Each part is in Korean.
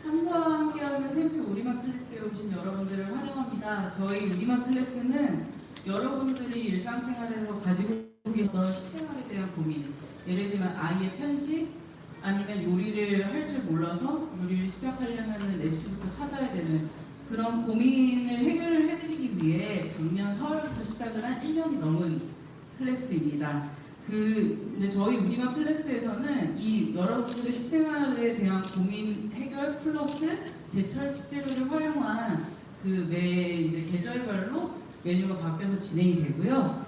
함수와 함께하는 샘표 우리말 클래스에 오신 여러분들을 환영합니다. 저희 우리말 클래스는 여러분들이 일상생활에서 가지고 계셨던 식생활에 대한 고민, 예를 들면 아이의 편식, 아니면 요리를 할 줄 몰라서 요리를 시작하려면 레시피부터 찾아야 되는 그런 고민을 해결을 해드리기 위해 작년 4월부터 시작을 한 1년이 넘은 클래스입니다. 이제 저희 우리말 클래스에서는 이 여러분들의 식생활에 대한 고민 해결 플러스 제철 식재료를 활용한 매 이제 계절별로 메뉴가 바뀌어서 진행이 되고요.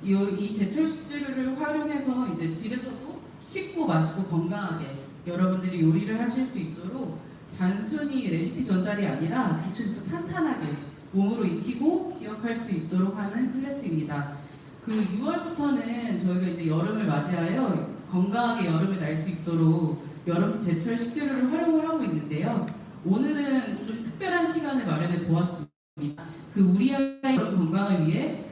이 제철 식재료를 활용해서 이제 집에서도 쉽고 맛있고 건강하게 여러분들이 요리를 하실 수 있도록 단순히 레시피 전달이 아니라 기초부터 탄탄하게 몸으로 익히고 기억할 수 있도록 하는 클래스입니다. 6월부터는 저희가 이제 여름을 맞이하여 건강하게 여름을 날 수 있도록 여름 제철 식재료를 활용을 하고 있는데요. 오늘은 좀 특별한 시간을 마련해 보았습니다. 우리 아이 여름 건강을 위해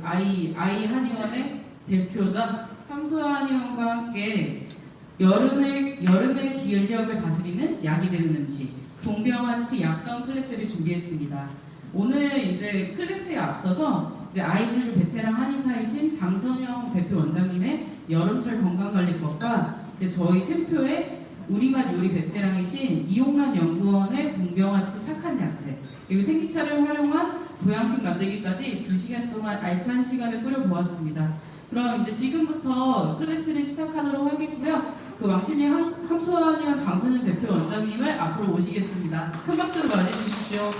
아이 한의원의 대표자 함수아 한의원과 함께 여름의 기혈력을 다스리는 약이 되는 음식 동병한치 약성 클래스를 준비했습니다. 오늘 이제 클래스에 앞서서 이제 아이진류 베테랑 한의사이신 장선영 대표 원장님의 여름철 건강관리법과 이제 저희 샘표의 우리맛 요리 베테랑이신 이용란 연구원의 동병한치 착한 야채 그리고 생기차를 활용한 보양식 만들기까지 2시간 동안 알찬 시간을 꾸려보았습니다. 그럼 이제 지금부터 클래스를 시작하도록 하겠고요. 왕십리 함수아 한의원 장선영 대표 원장님을 앞으로 모시겠습니다. 큰 박수로 맞이해 주십시오.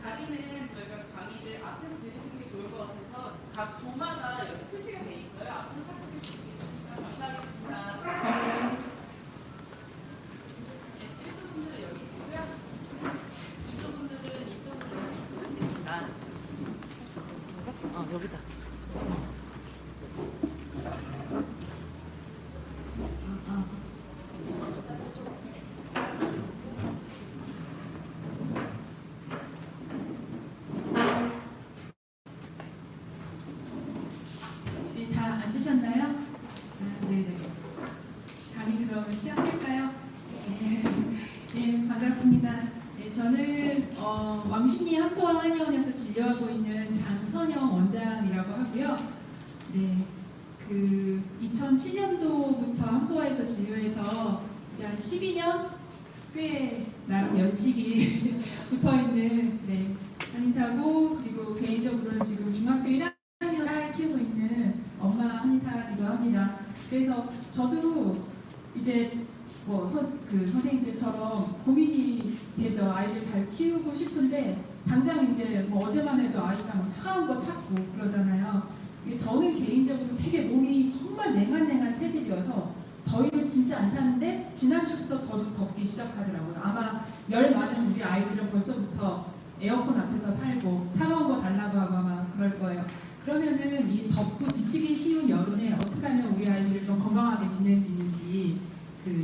자리는 저희가 강의를 앞에서 들으시는 게 좋을 것 같아서 각 조마다 여기 표시가 돼 있어요. 앞으로 탁탁해 주시겠습니다. 감사하겠습니다. 네, 1조분들은 여기 계시고요. 2조분들은 이쪽으로 계십니다. 여기다. 다 앉으셨나요? 네네. 강의 그럼 시작할까요? 네, 반갑습니다. 네, 저는 왕십리 함수아 한의원에서 진료하고 있는 장선영 원장이라고 하고요. 네, 2007년도부터 함수아에서 진료해서 이제 한 12년 꽤 나름 연식이 붙어있는 한의사고 그리고 개인적으로는 지금 중학교 1학년을 키우고 있는 엄마 한의사이기도 합니다. 그래서 저도 이제 선생님들처럼 고민이 되죠. 아이를 잘 키우고 싶은데 당장 이제 어제만 해도 아이가 차가운 거 찾고 그러잖아요. 저는 개인적으로 되게 몸이 정말 냉한 체질이어서 더위를 진짜 안 타는데 지난주부터 저도 덥기 시작하더라고요. 아마 열 많은 우리 아이들은 벌써부터 에어컨 앞에서 살고 차가운 거 달라고 하고 아마 그럴 거예요. 그러면은 이 덥고 지치기 쉬운 여름에 어떻게 하면 우리 아이들을 좀 건강하게 지낼 수 있는지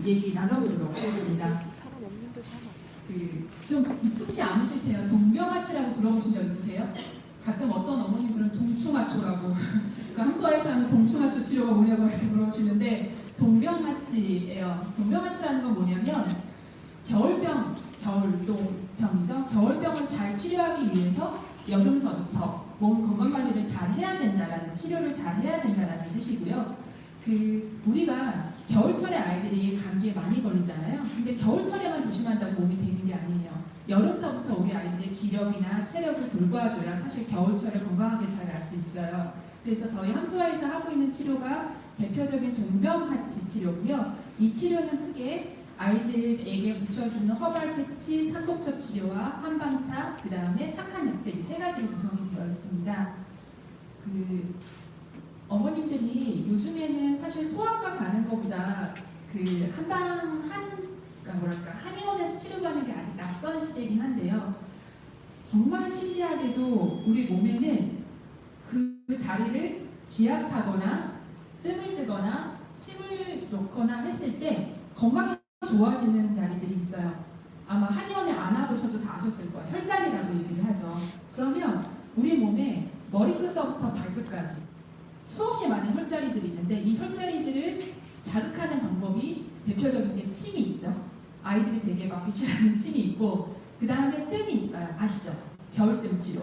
얘기 나눠보도록 하겠습니다. 좀 익숙치 않으실 테요. 동병하치라고 들어보신 적 있으세요? 가끔 어떤 어머니들은 동충하초라고 함수아에서 하는 동충하초 치료가 뭐냐고 이렇게 물어보시는데 동병하치예요. 동병하치라는 건 뭐냐면 겨울병이죠. 겨울병을 잘 치료하기 위해서 여름서부터 몸 건강관리를 잘 해야 된다라는 치료를 잘 해야 된다라는 뜻이고요. 우리가 겨울철에 아이들이 감기에 많이 걸리잖아요. 근데 겨울철에만 조심한다고 몸이 되는 게 아니에요. 여름서부터 우리 아이들의 기력이나 체력을 돌봐줘야 사실 겨울철에 건강하게 잘 날 수 있어요. 그래서 저희 함수아에서 하고 있는 치료가 대표적인 동병하치 치료고요. 이 치료는 크게 아이들에게 묻혀주는 허발 패치, 삼복첩 치료와 한방차, 그 다음에 착한 약재 이 3가지로 구성이 되어 있습니다. 어머님들이 요즘에는 사실 소아과 가는 것보다 한의원에서 치료받는 게 아직 낯선 시대이긴 한데요. 정말 신기하게도 우리 몸에는 그 자리를 지압하거나 뜸을 뜨거나 침을 놓거나 했을 때 건강이 좋아지는 자리들이 있어요. 아마 한의원에 안 와보셔도 다 아셨을 거예요. 몸에 머리끝서부터 발끝까지 수없이 많은 혈자리들이 있는데 이 혈자리들을 자극하는 방법이 대표적인 게 침이 있죠. 아이들이 되게 막기 싫어하는 침이 있고 그 다음에 뜸이 있어요. 아시죠? 겨울뜸 치료.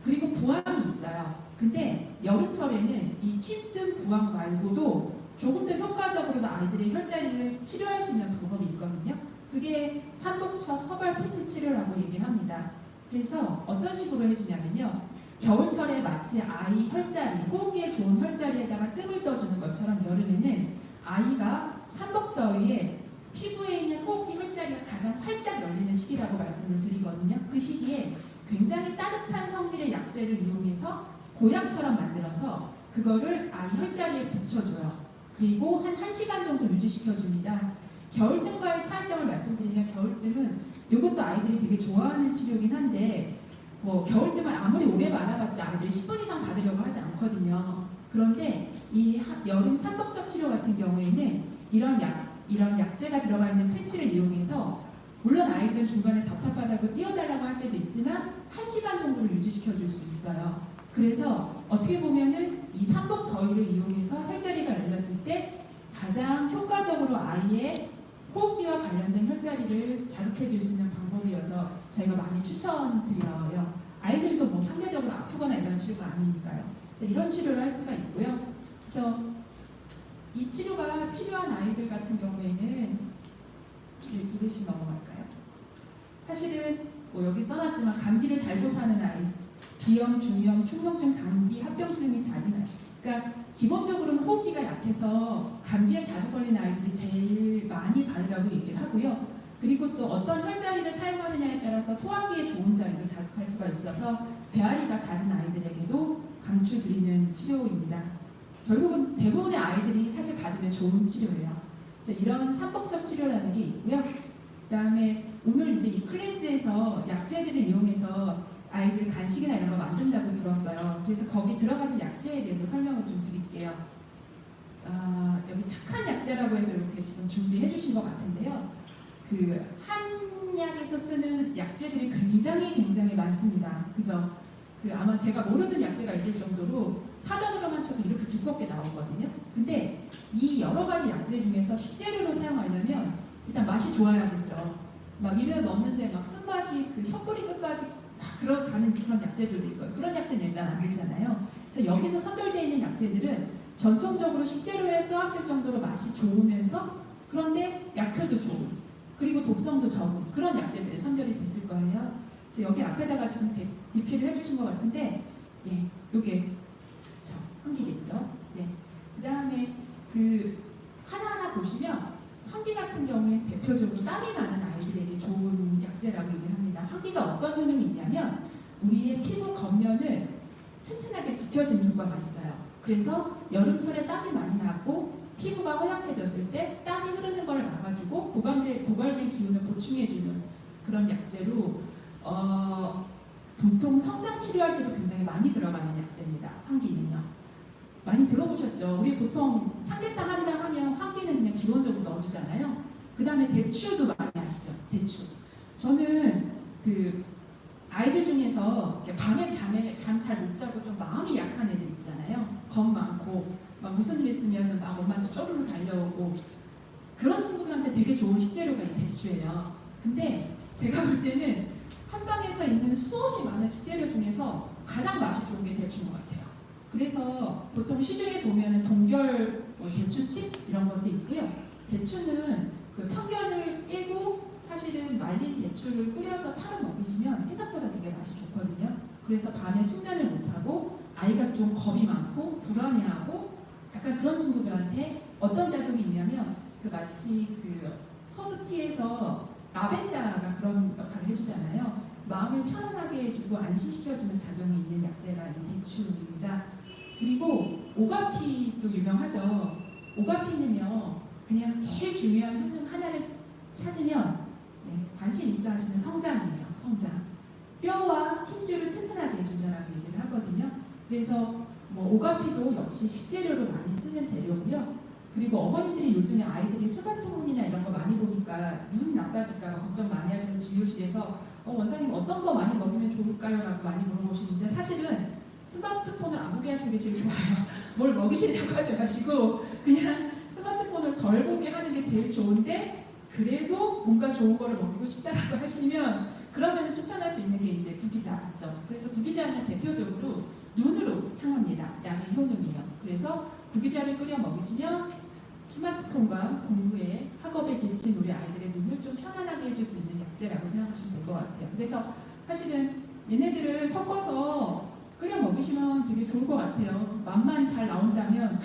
그리고 부항이 있어요. 근데 여름철에는 이 침뜸 부항 말고도 조금 더 효과적으로 아이들의 혈자리를 치료할 수 있는 방법이 있거든요. 그게 삼복첩 허벌 패치 치료라고 얘기를 합니다. 그래서 어떤 식으로 해주냐면요. 겨울철에 마치 아이 혈자리, 호흡기에 좋은 혈자리에다가 뜸을 떠주는 것처럼 여름에는 아이가 삼복더위에 피부에 있는 호흡기 혈자리가 가장 활짝 열리는 시기라고 말씀을 드리거든요. 그 시기에 굉장히 따뜻한 성질의 약재를 이용해서 고약처럼 만들어서 그거를 아이 혈자리에 붙여줘요. 그리고 한 1시간 정도 유지시켜줍니다. 겨울뜸과의 차이점을 말씀드리면 겨울뜸은 이것도 아이들이 되게 좋아하는 치료긴 한데 뭐 겨울뜸을 아무리 오래 받아봤자 아이들이 10분 이상 받으려고 하지 않거든요. 그런데 이 여름 삼복첩 치료 같은 경우에는 이런 약재가 들어가 있는 패치를 이용해서 물론 아이들은 중간에 답답하다고 뛰어달라고 할 때도 있지만 1시간 정도를 유지시켜 줄 수 있어요. 그래서 어떻게 보면은 이 삼복 더위를 이용해서 혈자리가 열렸을 때 가장 효과적으로 아이의 호흡기와 관련된 혈자리를 자극해 줄 수 있는 방법이어서 저희가 많이 추천드려요. 아이들도 뭐 상대적으로 아프거나 이런 치료가 아니니까요. 그래서 이런 치료를 할 수가 있고요. 그래서 이 치료가 필요한 아이들 같은 경우에는 두 개씩 넘어갈까요? 사실은 뭐 여기 써놨지만 감기를 달고 사는 아이, 비염, 중염, 충농증, 감기, 합병증이 잦은 아이. 그러니까 기본적으로는 호흡기가 약해서 감기에 자주 걸리는 아이들이 제일 많이 받으라고 얘기를 하고요. 그리고 또 어떤 혈자리를 사용하느냐에 따라서 소화기에 좋은 자리도 자극할 수가 있어서 배앓이가 잦은 아이들에게도 강추드리는 치료입니다. 결국은 대부분의 아이들이 사실 받으면 좋은 치료예요. 그래서 이런 삼복첩 치료라는 게 있고요. 그 다음에 오늘 이제 이 클래스에서 약재들을 이용해서 아이들 간식이나 이런 거 만든다고 들었어요. 그래서 거기 들어가는 약재에 대해서 설명을 좀 드릴게요. 여기 착한 약재라고 해서 이렇게 지금 준비해 주신 것 같은데요. 그 한약에서 쓰는 약재들이 굉장히 많습니다. 그죠? 그 아마 제가 모르는 약재가 있을 정도로 사전으로만 쳐도 이렇게 두껍게 나오거든요. 근데 이 여러 가지 약재 중에서 식재료로 사용하려면 일단 맛이 좋아야겠죠. 막 이래 넣었는데 막 쓴맛이 그 혀뿌리 끝까지 막 들어가는 그런 약재들도 있고요. 그런 약재는 일단 안 되잖아요. 그래서 여기서 선별되어 있는 약재들은 전통적으로 식재료에 쓰았을 정도로 맛이 좋으면서 그런데 약효도 좋은 그리고 독성도 적은 그런 약재들이 선별이 됐을 거예요. 그래서 여기 앞에다가 지금 디피를 해주신 것 같은데 예, 요게 환기겠죠. 네. 그 다음에 그 하나하나 보시면 환기 같은 경우에 대표적으로 땀이 나는 아이들에게 좋은 약재라고 얘기를 합니다. 환기가 어떤 효능이 있냐면 우리의 피부 겉면을 튼튼하게 지켜주는 효과가 있어요. 그래서 여름철에 땀이 많이 나고 피부가 허약해졌을 때 땀이 흐르는 걸 막아주고 고갈된 기운을 보충해주는 그런 약재로 보통 성장 치료할 때도 굉장히 많이 들어가는 약재입니다. 환기는요. 많이 들어보셨죠? 우리 보통 삼계탕 한다 하면 환기는 그냥 기본적으로 넣어주잖아요. 그 다음에 대추도 많이 아시죠? 대추. 저는 그 아이들 중에서 밤에 잠 잘 못 자고 좀 마음이 약한 애들 있잖아요. 겁 많고 막 무슨 일 있으면 막 엄마한테 쪼르르 달려오고 그런 친구들한테 되게 좋은 식재료가 이 대추예요. 근데 제가 볼 때는 한방에서 있는 수없이 많은 식재료 중에서 가장 맛이 좋은 게 대추인 것 같아요. 그래서 보통 시중에 보면은 동결 대추칩 이런 것도 있고요. 대추는 그 편견을 깨고 사실은 말린 대추를 끓여서 차로 먹이시면 생각보다 되게 맛이 좋거든요. 그래서 밤에 숙면을 못하고 아이가 좀 겁이 많고 불안해하고 약간 그런 친구들한테 어떤 작용이 있냐면 그 마치 그 허브티에서 라벤더가 그런 역할을 해주잖아요. 마음을 편안하게 해주고 안심시켜주는 작용이 있는 약재가 이 대추입니다. 그리고 오가피도 유명하죠. 오가피는요 그냥 제일 중요한 효능 하나를 찾으면 관심 있어 하시는 성장이에요. 성장. 뼈와 힘줄을 튼튼하게 해준다라고 얘기를 하거든요. 그래서 뭐 오가피도 역시 식재료로 많이 쓰는 재료고요. 그리고 어머님들이 요즘에 아이들이 스마트폰이나 이런 거 많이 보니까 눈 나빠질까 봐 걱정 많이 하셔서 진료실에서 원장님 어떤 거 많이 먹으면 좋을까요? 라고 많이 물어보시는데 사실은 스마트폰을 안 보게 하시는 게 제일 좋아요. 뭘 먹이시려고 하지 마시고 그냥 스마트폰을 덜 보게 하는 게 제일 좋은데 그래도 뭔가 좋은 거를 먹이고 싶다라고 하시면 그러면 추천할 수 있는 게 이제 구기자죠. 그래서 구기자는 대표적으로 눈으로 향합니다. 약의 효능이요. 그래서 구기자를 끓여 먹이시면 스마트폰과 공부에 학업에 지친 우리 아이들의 눈을 좀 편안하게 해줄 수 있는 약재라고 생각하시면 될 것 같아요. 그래서 사실은 얘네들을 섞어서 끓여 먹이시면 되게 좋을 것 같아요. 맛만 잘 나온다면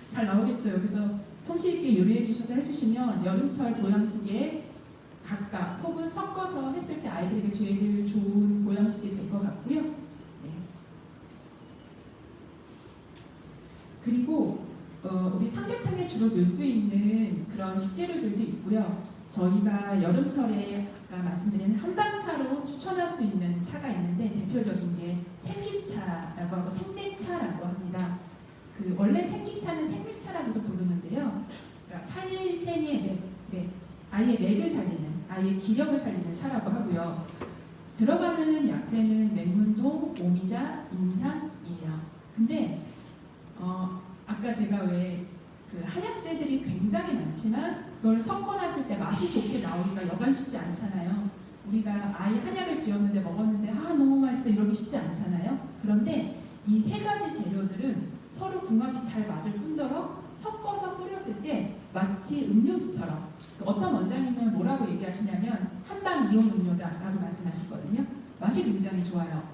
잘 나오겠죠. 그래서 솜씨 있게 요리해 주셔서 해주시면 여름철 보양식에 각각 혹은 섞어서 했을 때 아이들에게 제일 좋은 보양식이 될 것 같고요. 네. 그리고 우리 삼계탕에 주로 넣을 수 있는 그런 식재료들도 있고요. 저희가 여름철에 아까 말씀드린 한방차로 추천할 수 있는 차가 있는데 대표적인 게 생기차라고 하고 생맥차라고 합니다. 그 원래 생기차는 생밀차라고도 부르는데요. 그러니까 살생의 맥, 아이의 맥을 살리는, 아이의 기력을 살리는 차라고 하고요. 들어가는 약재는 맹문동, 오미자, 인삼이에요. 근데 아까 제가 왜 그 한약재들이 굉장히 많지만 그걸 섞어놨을 때 맛이 좋게 나오기가 여간 쉽지 않잖아요. 우리가 아이 한약을 지었는데 먹었는데 너무 맛있어 이러기 쉽지 않잖아요. 그런데 이 세 가지 재료들은 서로 궁합이 잘 맞을 뿐더러 섞어서 뿌렸을 때 마치 음료수처럼 어떤 원장님은 뭐라고 얘기하시냐면 한방 이온 음료다라고 말씀하시거든요. 맛이 굉장히 좋아요.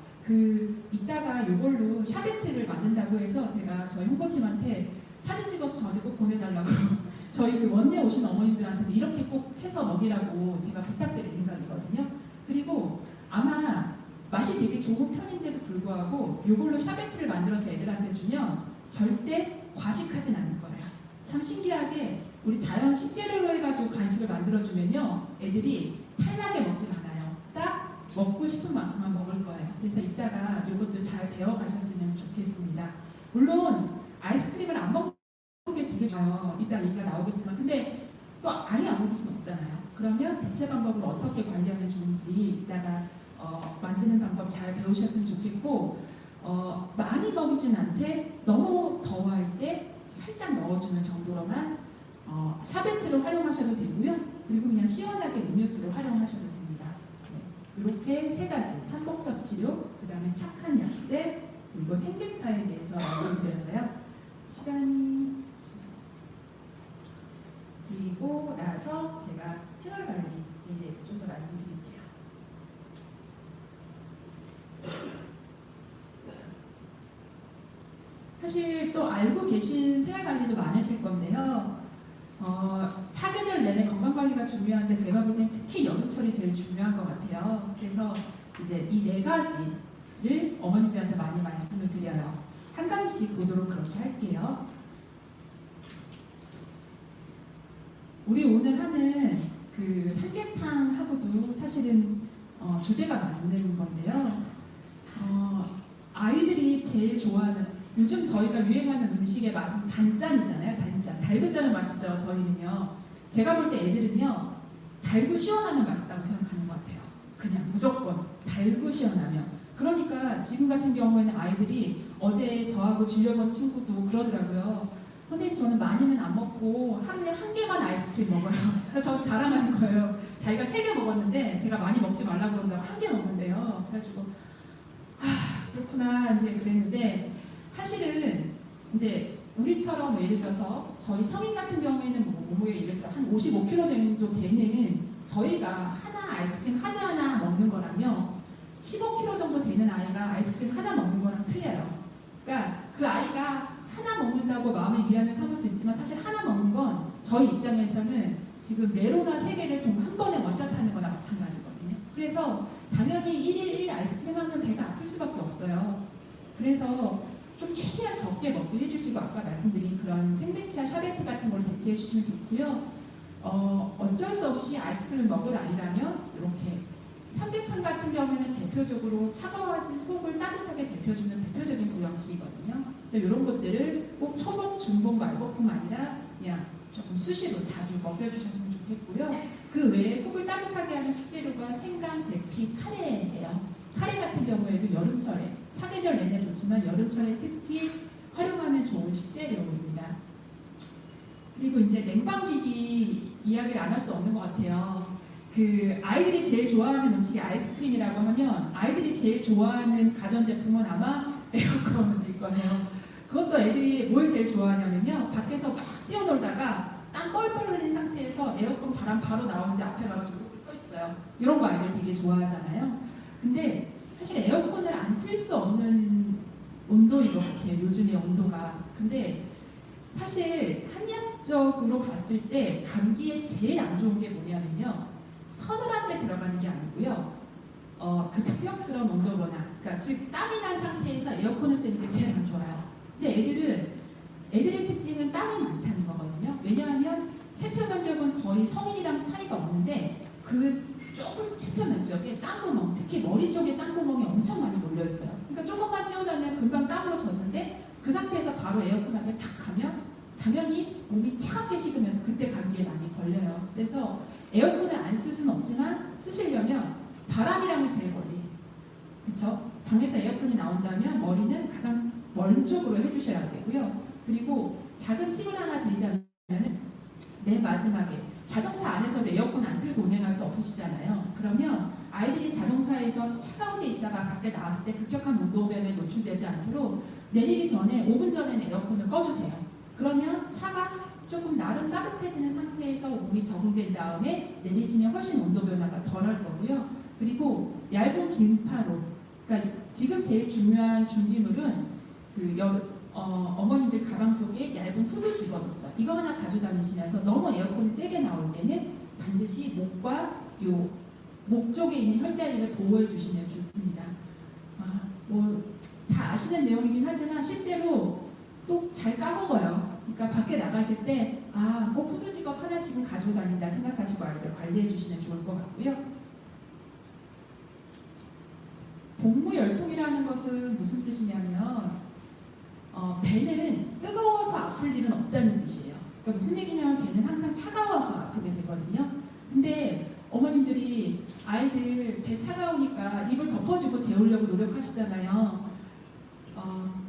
이따가 이걸로 샤베트를 만든다고 해서 제가 저희 홍보팀한테 사진 찍어서 저한테 꼭 보내달라고 저희 그 원내 오신 어머님들한테도 이렇게 꼭 해서 먹이라고 제가 부탁드릴 생각이거든요. 그리고 아마 맛이 되게 좋은 편인데도 불구하고 이걸로 샤베트를 만들어서 애들한테 주면 절대 과식하진 않을 거예요. 참 신기하게 우리 자연 식재료로 해가지고 간식을 만들어주면요 애들이 탈나게 먹지 않아요. 딱 먹고 싶은 만큼만 먹을 거예요. 그래서 이따가 이것도 잘 배워가셨으면 좋겠습니다. 물론 아이스크림을 안 먹는 게 되게 좋아요. 이따 얘기가 나오겠지만 근데 또 아예 안 먹을 수는 없잖아요. 그러면 대체 방법을 어떻게 관리하면 좋은지 이따가 만드는 방법 잘 배우셨으면 좋겠고 많이 먹이진 않되 너무 더워할 때 살짝 넣어주는 정도로만 샤베트로 활용하셔도 되고요. 그리고 그냥 시원하게 음료수로 활용하셔도 됩니다. 네. 이렇게 세 가지 삼복섭 치료, 그 다음에 착한 약재, 그리고 생백차에 대해서 말씀드렸어요. 그리고 나서 제가 생활관리에 대해서 좀 더 말씀드릴게요. 사실 또 알고 계신 생활관리도 많으실 건데요. 사계절 내내 건강관리가 중요한데 제가 볼 땐 특히 여름철이 제일 중요한 것 같아요. 그래서 이제 이 네 가지를 어머님들한테 많이 말씀을 드려요. 한 가지씩 보도록 그렇게 할게요. 우리 오늘 하는 그 삼계탕하고도 사실은 주제가 맞는 건데요. 아이들이 제일 좋아하는 요즘 저희가 유행하는 음식의 맛은 단짠이잖아요. 단짠. 달그짠은 맛이죠. 저희는요. 제가 볼 때 애들은요. 달고 시원하면 맛있다고 생각하는 것 같아요. 그냥 무조건 달고 시원하면. 그러니까 지금 같은 경우에는 아이들이 어제 저하고 주려본 친구도 그러더라고요. 선생님 저는 많이는 안 먹고 하루에 한 개만 아이스크림 먹어요. 그래서 저 자랑하는 거예요. 자기가 3개 먹었는데 제가 많이 먹지 말라고 그런다고 1개 먹는데요. 그래가지고 그렇구나 이제 그랬는데 사실은 이제 우리처럼 예를 들어서 저희 성인 같은 경우에는 몸무게 예를 들어 한 55kg 정도 되는 저희가 하나 아이스크림 하나 먹는 거라며 15kg 정도 되는 아이가 아이스크림 하나 먹는 거랑 틀려요. 그러니까 그 아이가 하나 먹는다고 마음의 위안을 삼을 수 있지만 사실 하나 먹는 건 저희 입장에서는 지금 메로나 3개를 한 번에 원샷하는 거나 마찬가지거든요. 그래서 당연히 1일 1 아이스크림 하면 배가 아플 수밖에 없어요. 그래서 좀 최대한 적게 먹게 해주시고 아까 말씀드린 그런 생맥차, 샤베트 같은 걸 대체해 주시면 좋고요. 어쩔 수 없이 아이스크림을 먹을 아이라면 이렇게 삼계탕 같은 경우에는 대표적으로 차가워진 속을 따뜻하게 데펴주는 대표적인 보양식이거든요. 그래서 이런 것들을 꼭 초복, 중복, 말복뿐 아니라 그냥 조금 수시로 자주 먹여주셨으면 좋겠고요. 그 외에 속을 따뜻하게 하는 식재료가 생강, 대피, 카레예요. 카레 같은 경우에 경우에도 여름철에 사계절 내내 좋지만 여름철에 특히 활용하면 좋은 식재료입니다. 그리고 이제 냉방기기 이야기를 안 할 수 없는 것 같아요. 그 아이들이 제일 좋아하는 음식이 아이스크림이라고 하면 아이들이 제일 좋아하는 가전제품은 아마 에어컨일 거예요. 그것도 애들이 뭘 제일 좋아하냐면요. 밖에서 막 뛰어놀다가 땀 뻘뻘 흘린 상태에서 에어컨 바람 바로 나오는데 앞에 가가지고 서 있어요. 이런 거 아이들 되게 좋아하잖아요. 근데 사실 에어컨을 안 틀 수 없는 온도인 것 같아요. 요즘의 온도가. 근데 사실 한의학적으로 봤을 때 감기에 제일 안 좋은 게 뭐냐면요. 서늘한 데 들어가는 게 아니고요. 그 급격스러운 온도 변화. 그러니까 즉 땀이 난 상태에서 에어컨을 쓰는 게 제일 안 좋아요. 근데 애들의 특징은 땀이 많다는 거거든요. 왜냐하면 체표 면적은 거의 성인이랑 차이가 없는데 그 조금 체표 면적에 땀구멍, 특히 머리 쪽에 땀구멍이 엄청 많이 몰려 있어요. 그러니까 조금만 뛰어나면 금방 땀으로 젖는데 그 상태에서 바로 에어컨 앞에 탁 가면 당연히 몸이 차갑게 식으면서 그때 감기에 많이 걸려요. 그래서 에어컨을 안 쓸 수는 없지만 쓰시려면 바람이랑은 제일 멀리. 그렇죠? 방에서 에어컨이 나온다면 머리는 가장 먼 쪽으로 해주셔야 되고요. 그리고 작은 팁을 하나 드리자면 맨 마지막에 자동차 안에서도 에어컨 안 틀고 운행할 수 없으시잖아요. 그러면 아이들이 자동차에서 차가운 데 있다가 밖에 나왔을 때 급격한 온도변에 노출되지 않도록 내리기 전에 5분 전에는 에어컨을 꺼주세요. 그러면 차가 조금 나름 따뜻해지는 상태에서 몸이 적응된 다음에 내리시면 훨씬 온도 변화가 덜할 거고요. 그리고 얇은 긴파로, 그러니까 지금 제일 중요한 준비물은 어머님들 가방 속에 얇은 후드 직업 있죠. 이거 하나 가져다니시면서 너무 에어컨이 세게 나올 때는 반드시 목과 목 쪽에 있는 혈자리를 보호해 주시면 좋습니다. 다 아시는 내용이긴 하지만 실제로 또 잘 까먹어요. 그러니까 밖에 나가실 때 꼭 후드 직업 하나씩은 가지고 다닌다 생각하시고 아이들 관리해 주시면 좋을 것 같고요. 복무열통이라는 것은 무슨 뜻이냐면 배는 뜨거워서 아플 일은 없다는 뜻이에요. 그러니까 무슨 얘기냐면 배는 항상 차가워서 아프게 되거든요. 근데 어머님들이 아이들 배 차가우니까 입을 덮어주고 재우려고 노력하시잖아요.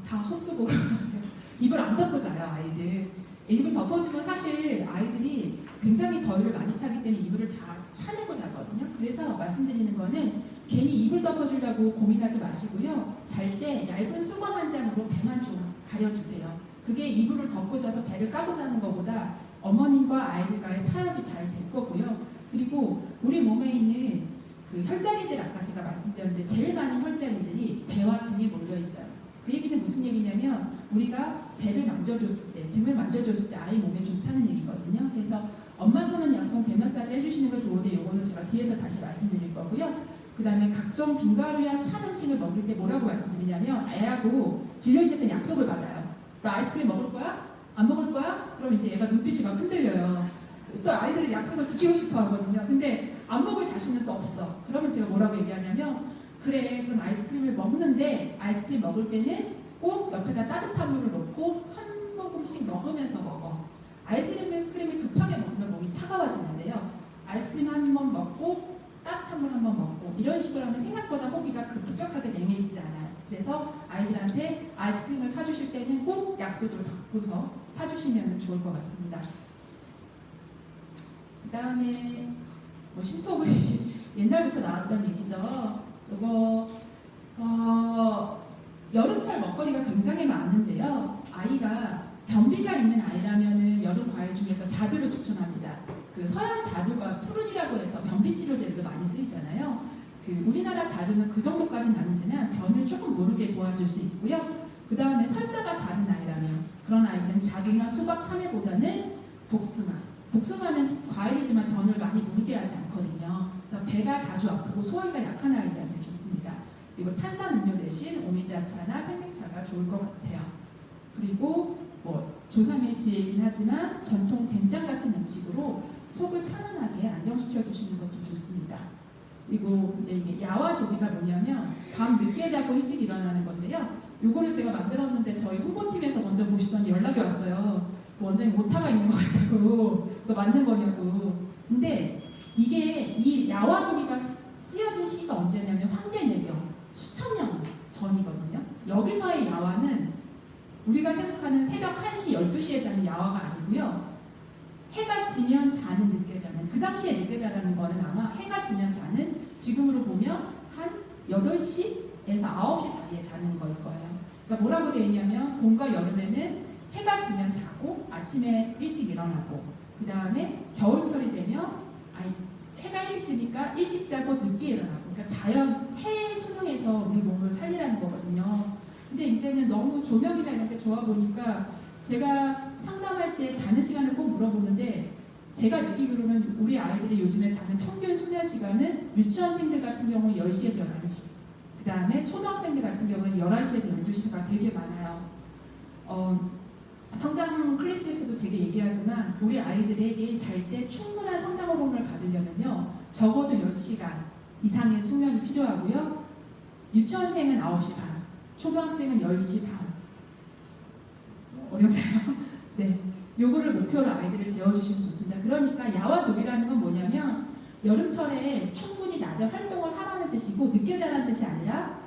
다 헛수고 그러세요. 입을 안 덮고 자요, 아이들. 입을 덮어주면 사실 아이들이 굉장히 더위를 많이 타기 때문에 이불을 다 차내고 자거든요. 그래서 말씀드리는 거는 괜히 이불 덮어주려고 고민하지 마시고요. 잘 때 얇은 수건 한 장으로 배만 좀 가려주세요. 그게 이불을 덮고 자서 배를 까고 자는 것보다 어머님과 아이들과의 타협이 잘 될 거고요. 그리고 우리 몸에 있는 그 혈자리들 아까 제가 말씀드렸는데 제일 많은 혈자리들이 배와 등에 몰려 있어요. 그 얘기는 무슨 얘기냐면 우리가 배를 만져줬을 때, 등을 만져줬을 때 아이 몸에 좋다는 얘기거든요. 그래서 엄마 손은 약속 배 마사지 해주시는 거 좋은데 요거는 제가 뒤에서 다시 말씀드릴 거고요. 그 다음에 각종 빙가루야 찬 음식을 먹을 때 뭐라고 말씀드리냐면 애하고 진료실에서 약속을 받아요. 너 아이스크림 먹을 거야? 안 먹을 거야? 그럼 이제 얘가 눈빛이 막 흔들려요. 또 아이들은 약속을 지키고 싶어 하거든요. 근데 안 먹을 자신은 또 없어. 그러면 제가 뭐라고 얘기하냐면 그래 그럼 아이스크림을 먹는데 아이스크림 먹을 때는 꼭 옆에다 따뜻한 물을 넣고 한 모금씩 먹으면서 먹어. 아이스크림을 급하게 먹으면 몸이 차가워지는데요. 아이스크림 한 번 먹고 따뜻한 물 한 번 먹고 이런 식으로 하면 생각보다 호기가 급격하게 냉해지지 않아요. 그래서 아이들한테 아이스크림을 사주실 때는 꼭 약속을 받고서 사주시면 좋을 것 같습니다. 그 다음에 신토불이 옛날부터 나왔던 얘기죠. 이거 여름철 먹거리가 굉장히 많은데요. 아이가 변비가 있는 아이라면은 여름 과일 중에서 자두를 추천합니다. 그 서양 자두가 푸른이라고 해서 변비 치료제도 많이 쓰이잖아요. 그 우리나라 자두는 그 정도까지는 아니지만 변을 조금 모르게 도와줄 수 있고요. 그 다음에 설사가 잦은 아이라면 그런 아이들은 자두나 수박, 참외보다는 복숭아. 복숭아는 과일이지만 변을 많이 무르게 하지 않거든요. 그래서 배가 자주 아프고 소화기가 약한 아이들한테 좋습니다. 그리고 탄산음료 대신 오미자차나 생맥차가 좋을 것 같아요. 그리고 조상의 지혜이긴 하지만 전통 된장 같은 음식으로 속을 편안하게 안정시켜 주시는 것도 좋습니다. 그리고 이제 이게 야화조기가 뭐냐면 밤 늦게 자고 일찍 일어나는 건데요. 요거를 제가 만들었는데 저희 홍보팀에서 먼저 보시더니 연락이 왔어요. 원장님 오타가 있는 것 같다고 이거 만든 거냐고. 근데 이게 이 야화조기가 쓰여진 시기가 언제냐면 황제내경 수천 년 우리가 생각하는 새벽 1시, 12시에 자는 야화가 아니고요. 해가 지면 자는 늦게 자는, 그 당시에 늦게 자라는 거는 아마 해가 지면 자는, 지금으로 보면 한 8시에서 9시 사이에 자는 걸 거예요. 그러니까 뭐라고 되어 있냐면 봄과 여름에는 해가 지면 자고 아침에 일찍 일어나고, 그 다음에 겨울철이 되면 해가 일찍 지니까 일찍 자고 늦게 일어나고, 그러니까 자연 해 수능에서 우리 몸을 살리라는 거거든요. 근데 이제는 너무 조명이나 이런 게 좋아 보니까 제가 상담할 때 자는 시간을 꼭 물어보는데, 제가 느끼기로는 우리 아이들이 요즘에 자는 평균 수면 시간은 유치원생들 같은 경우는 10시에서 11시, 그 다음에 초등학생들 같은 경우는 11시에서 12시가 되게 많아요. 성장 클래스에서도 제게 얘기하지만 우리 아이들에게 잘 때 충분한 성장 호르몬을 받으려면요, 적어도 10시간 이상의 수면이 필요하고요. 유치원생은 9시 반, 초등학생은 10시 반. 어렵나요? 네. 요거를 목표로 아이들을 재워주시면 좋습니다. 그러니까 야화족이라는 건 뭐냐면 여름철에 충분히 낮에 활동을 하라는 뜻이고, 늦게 자라는 뜻이 아니라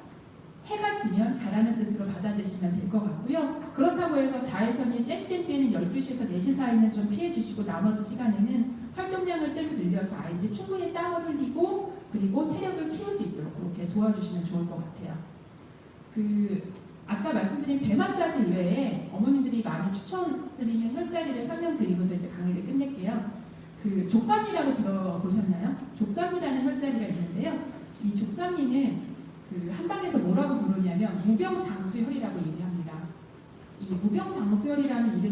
해가 지면 자라는 뜻으로 받아들이시면 될 것 같고요. 그렇다고 해서 자외선이 쨍쨍 뛰는 12시에서 4시 사이는 좀 피해 주시고, 나머지 시간에는 활동량을 좀 늘려서 아이들이 충분히 땀을 흘리고 그리고 체력을 키울 수 있도록 그렇게 도와주시면 좋을 것 같아요. 아까 말씀드린 배 마사지 외에 어머님들이 많이 추천드리는 혈자리를 설명드리고서 이제 강의를 끝낼게요. 족삼리라고 들어보셨나요? 족삼리라는 혈자리가 있는데요. 이 족삼리는 한방에서 뭐라고 부르냐면 무병장수혈이라고 얘기합니다. 이 무병장수혈이라는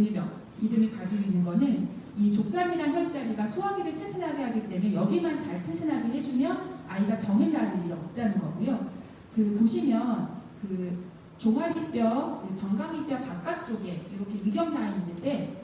이름이 가지고 있는 거는 이 족삼이라는 혈자리가 소화기를 튼튼하게 하기 때문에 여기만 잘 튼튼하게 해주면 아이가 병을 낳을 일이 없다는 거고요. 보시면 종아리뼈, 정강이뼈 바깥쪽에 이렇게 위경 라인 있는데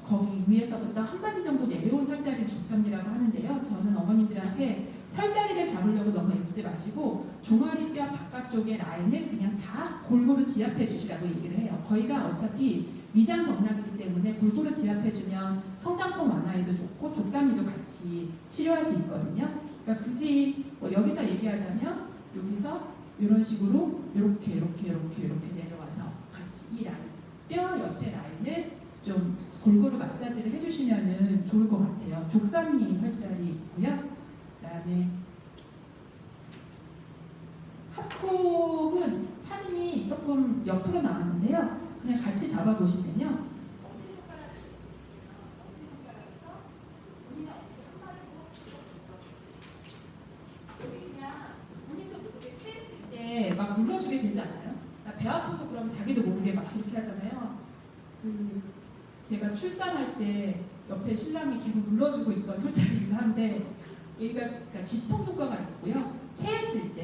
거기 위에서부터 한 마디 정도 내려온 혈자리를 족삼리라고 하는데요. 저는 어머니들한테 혈자리를 잡으려고 너무 애쓰지 마시고 종아리뼈 바깥쪽의 라인을 그냥 다 골고루 지압해 주시라고 얘기를 해요. 거기가 어차피 위장 정락이기 때문에 골고루 지압해 주면 성장통 완화에도 좋고 족삼리도 같이 치료할 수 있거든요. 그러니까 굳이 여기서 얘기하자면 여기서 이런 식으로 이렇게 내려와서 같이 이 라인, 뼈 옆에 라인을 좀 골고루 마사지를 해주시면 좋을 것 같아요. 족삼리 혈자리 있고요. 그다음에 합폭은 사진이 조금 옆으로 나왔는데요. 그냥 같이 잡아보시면요. 엄지손가락에서 본인의 엄지손가락으로 여기 그냥 본인도 모르게 체했을 때 막 눌러주게 되지 않아요? 나 배 아프고 그럼 자기도 모르게 막 그렇게 하잖아요. 제가 출산할 때 옆에 신랑이 계속 눌러주고 있던 혈자리이긴 한데, 얘가 그러니까 지통 효과가 있고요. 체했을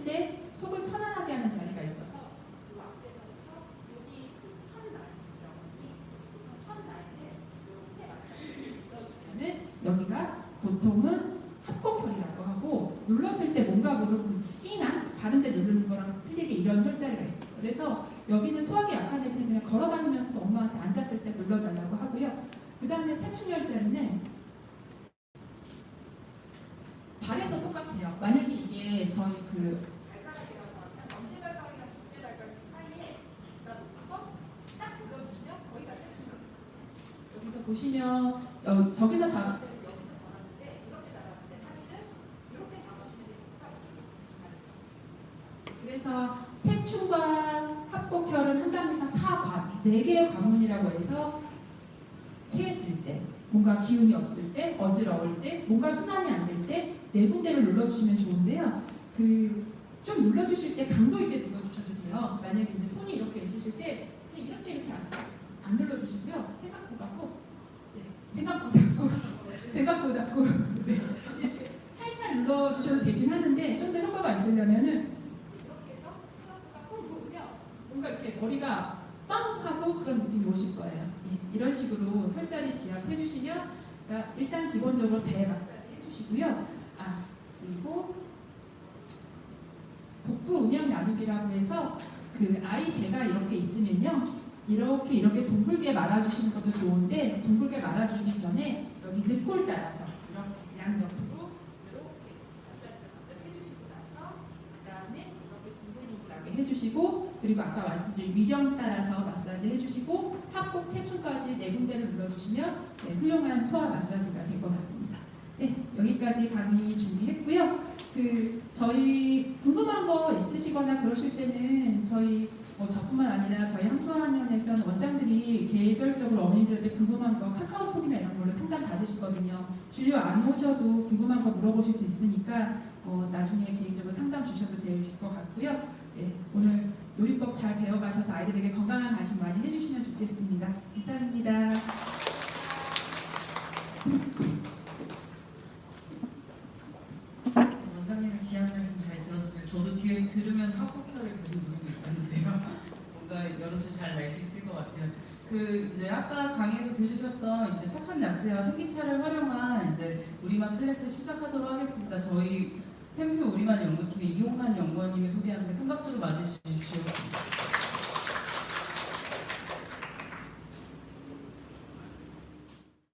때 속을 편안하게 하는 자리가 있어서 이 앞에서부터 여기 선 라인이죠. 선 라인을 이렇게 눌러주면은 여기가 보통은 합곡혈이라고 하고, 눌렀을 때 뭔가 모르는 찌잉한 다른 데 누르는 거랑 틀리게 이런 혈자리가 있어요. 그래서 여기는 소화기 약한 애들은 그냥 걸어다니면서도 엄마한테 앉았을 때 눌러달라고 하고요. 그 다음에 태충혈자리는 발에서 똑같아요. 만약에 이게 저희 발가락이라서 엄지발가락이랑 둘째발가락 사이에 놓고서 딱 눌러주시면 거기가 태충혈. 여기서 보시면 저기서 잡을 때는 여기서 잡았는데 이렇게 잡았는데 사실은 이렇게 잡으시는 게 똑같아요. 그래서 태충과 합곡혈은 한 방에서 4개의 관문이라고 해서 체했을 때, 뭔가 기운이 없을 때, 어지러울 때, 뭔가 순환이 안 될 때 네 군데를 눌러주시면 좋은데요. 좀 눌러주실 때 강도 있게 눌러주셔도 돼요. 만약에 이제 손이 이렇게 있으실 때 그냥 이렇게 안 눌러주시고요. 생각보다 꼭 이렇게 살살 눌러주셔도 되긴 하는데, 좀 더 효과가 있으려면은 이렇게 해서 생각보다 꼭 누르면 뭔가 이렇게 머리가 빵 하고 그런 느낌이 오실 거예요. 이런 식으로 혈자리 지압해 주시면, 그러니까 일단 기본적으로 배 마사지 해주시고요. 그리고 복부 음영 나누기라고 해서 아이 배가 이렇게 있으면요, 이렇게 둥글게 말아주시는 것도 좋은데, 둥글게 말아주시기 전에 여기 늑골 따라서 이렇게 양옆으로 이렇게 마사지를 먼저 해주시고 나서 그 다음에 이렇게 둥글둥글하게 해주시고, 그리고 아까 말씀드린 위경 따라서 마사지 해주시고, 합곡 태충까지 4군데를 눌러주시면 네, 훌륭한 소아 마사지가 될 것 같습니다. 네, 여기까지 강의 준비했고요. 저희 궁금한 거 있으시거나 그러실 때는 저희 저뿐만 아니라 저희 향수한의원에서는 원장들이 개별적으로 어머님들한테 궁금한 거 카카오톡이나 이런 걸로 상담 받으시거든요. 진료 안 오셔도 궁금한 거 물어보실 수 있으니까 나중에 개인적으로 상담 주셔도 될 것 같고요. 네, 오늘 요리법 잘 배워가셔서 아이들에게 건강한 가식 많이 해주시면 좋겠습니다. 이상입니다. 원장님의 귀한 말씀 잘 들었어요. 저도 뒤에서 들으면서 합곡혈을 계속 누르고 있었는데요. 뭔가 여름새 잘 날 수 있을 것 같아요. 이제 아까 강의에서 들으셨던 이제 착한 약재와 생기차를 활용한 이제 우리만 클래스 시작하도록 하겠습니다. 저희 샘표 우리만 연구팀의 이용란 연구원님이 소개하는데 큰 박수로 맞이해 주십시오.